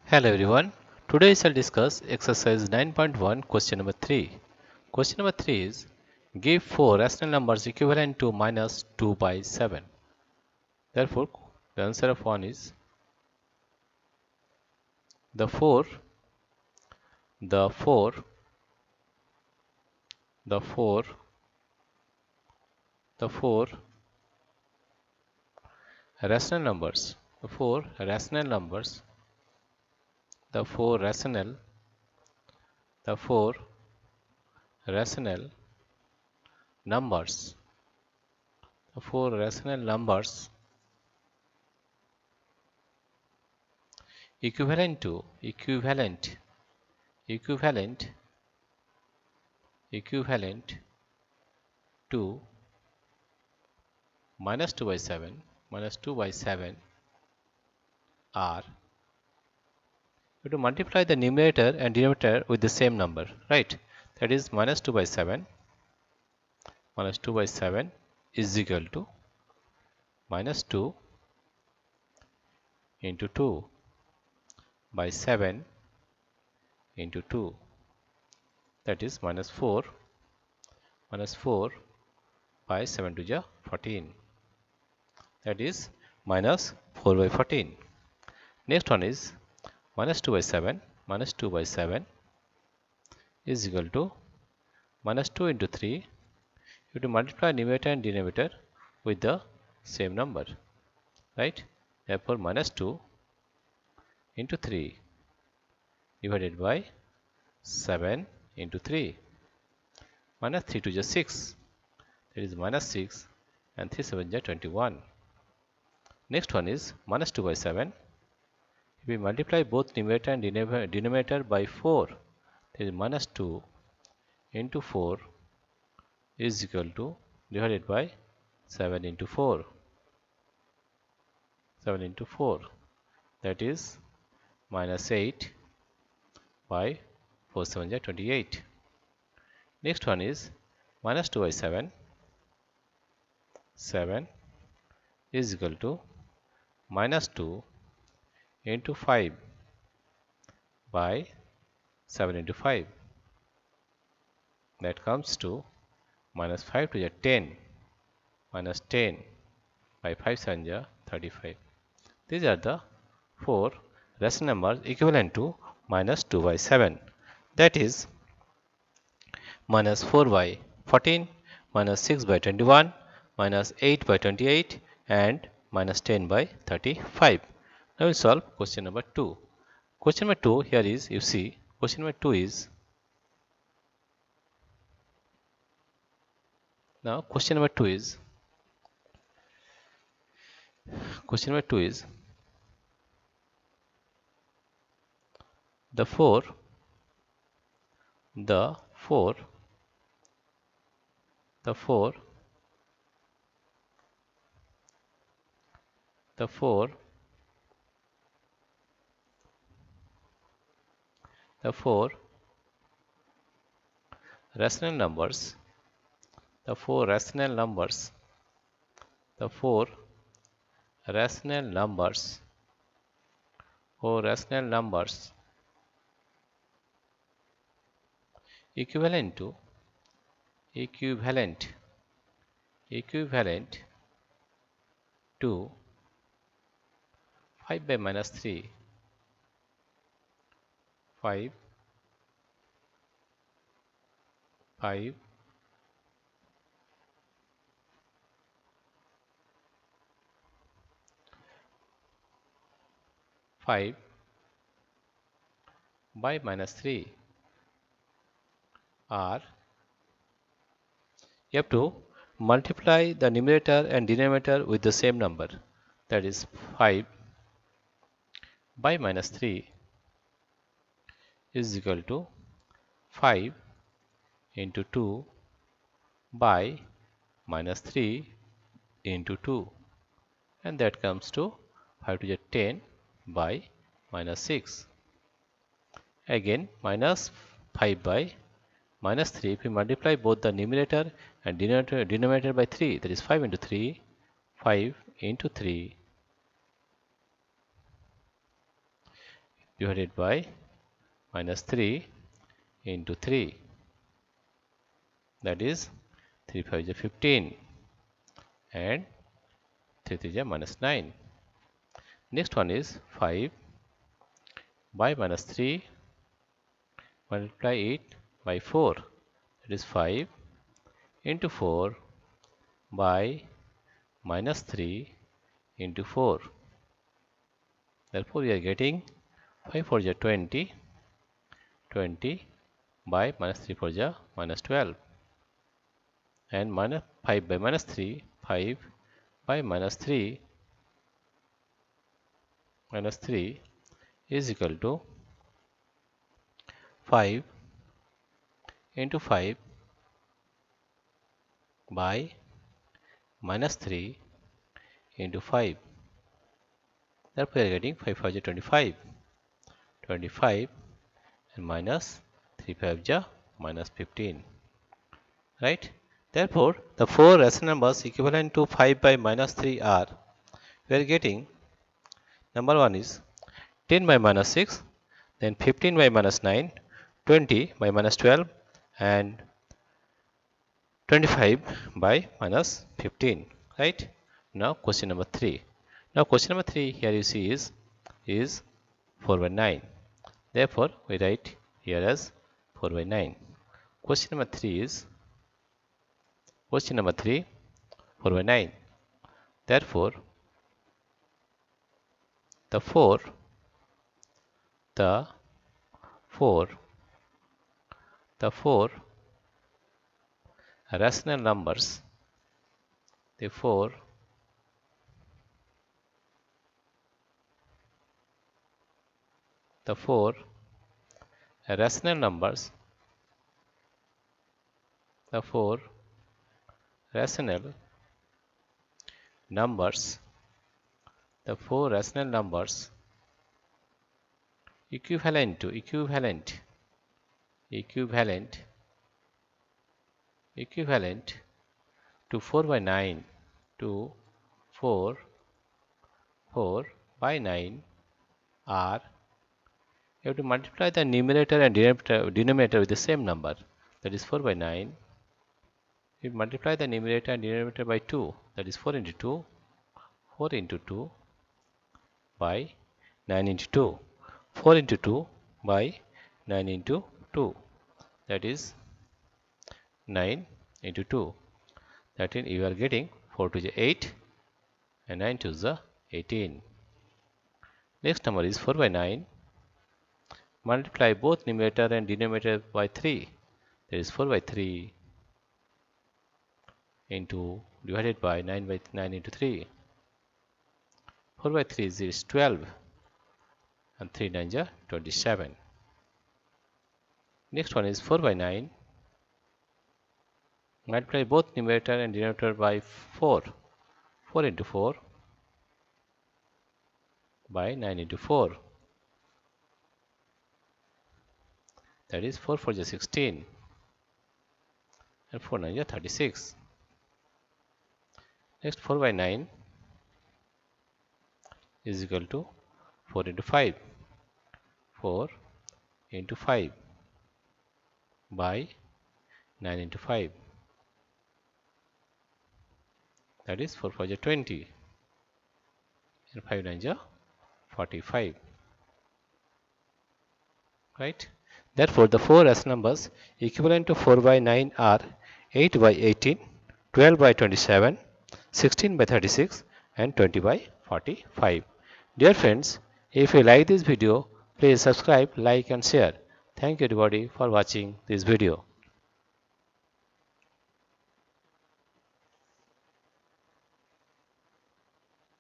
Hello everyone. Today I shall discuss exercise 9.1 question number 3. Question number 3 is give 4 rational numbers equivalent to minus 2 by 7. Therefore, the answer of 1 is the 4 the 4 the 4 the 4 rational numbers the 4 rational numbers the 4 rational the 4 rational numbers the 4 rational numbers equivalent to minus 2 by 7 are you to multiply the numerator and denominator with the same number, right? That is minus 2 by 7 is equal to minus 2 into 2 by 7 into 2, that is minus 4 by 7 to the 14, that is minus 4 by 14. Next one is minus 2 by 7 is equal to minus 2 into 3. You have to multiply numerator and denominator with the same number, right? Therefore minus 2 into 3 divided by 7 into 3, minus 3 to the 6, that is minus 6, and 3 7 is 21. Next one is minus 2 by 7. If we multiply both numerator and denominator by 4, that is minus 2 into 4 is equal to divided by 7 into 4, that is minus 8 by 4 7 is 28. Next one is minus 2 by 7 is equal to minus 2 into 5 by 7 into 5, that comes to minus 5 to the 10, minus 10 by 5 7 is 35. These are the 4 rational numbers equivalent to minus 2 by 7, that is minus 4 by 14, minus 6 by 21, minus 8 by 28, and minus 10 by 35. Now we will solve question number 2. Question number 2 here is, you see, question number 2 is, now question number 2 is the 4 rational numbers the 4 rational numbers equivalent to 5 by minus 3, 5 by minus 3 are, you have to multiply the numerator and denominator with the same number, that is 5 by minus 3 is equal to 5 into 2 by minus 3 into 2, and that comes to 5 to the 10 by minus 6. Again minus 5 by minus 3, if we multiply both the numerator and denominator by 3, that is 5 into 3, 5 into 3, divided by minus 3 into 3, that is 3 5 is 15 and 3 3 is minus 9. Next one is 5 by minus 3, multiply it by 4, that is 5 into 4 by minus 3 into 4. Therefore, we are getting 5 4 is 20, 20 by minus 3 4 is minus 12, and minus 5 by minus 3, 5 by minus 3 is equal to 5 into 5 by minus 3 into 5. Therefore, we are getting 5 5 is 25, 25 and minus 3 5 is minus 15. Right? Therefore, the four rational numbers equivalent to 5 by minus 3 are, we are getting number 1 is 10 by minus 6, then 15 by minus 9, 20 by minus 12 and 25 by minus 15. Right? Now question number 3. Now question number 3 here you see is 4 by 9. Therefore, we write here as 4 by 9. Question number 3 is 4 by 9. Therefore, the four rational numbers, the four rational numbers, the four rational numbers equivalent to 4 by 9 to 4 by 9 are, you have to multiply the numerator and denominator with the same number, that is 4 by 9. You multiply the numerator and denominator by 2, that is 4 into 2, 4 into 2 by 9 into 2, 4 into 2 by 9 into 2, that is 9 into 2. That is, you are getting 4 to the 8 and 9 to the 18. Next number is 4 by 9. Multiply both numerator and denominator by 3, that is 4 by 3 into divided by 9 by 9 into 3. 4 by 3 is 12 and 3 9 is 27. Next one is 4 by 9. Multiply both numerator and denominator by 4. 4 into 4 by 9 into 4. That is 4 4 is 16 and 4 9 is 36. Next 4 by 9 is equal to 4 into 5. 4 into 5 by 9 into 5. That is 4 5 is 20 and 5 9 is 45. Right? Therefore, the four rational numbers equivalent to 4 by 9 are 8 by 18, 12 by 27, 16 by 36 and 20 by 45. Dear friends, if you like this video, please subscribe, like and share. Thank you everybody for watching this video.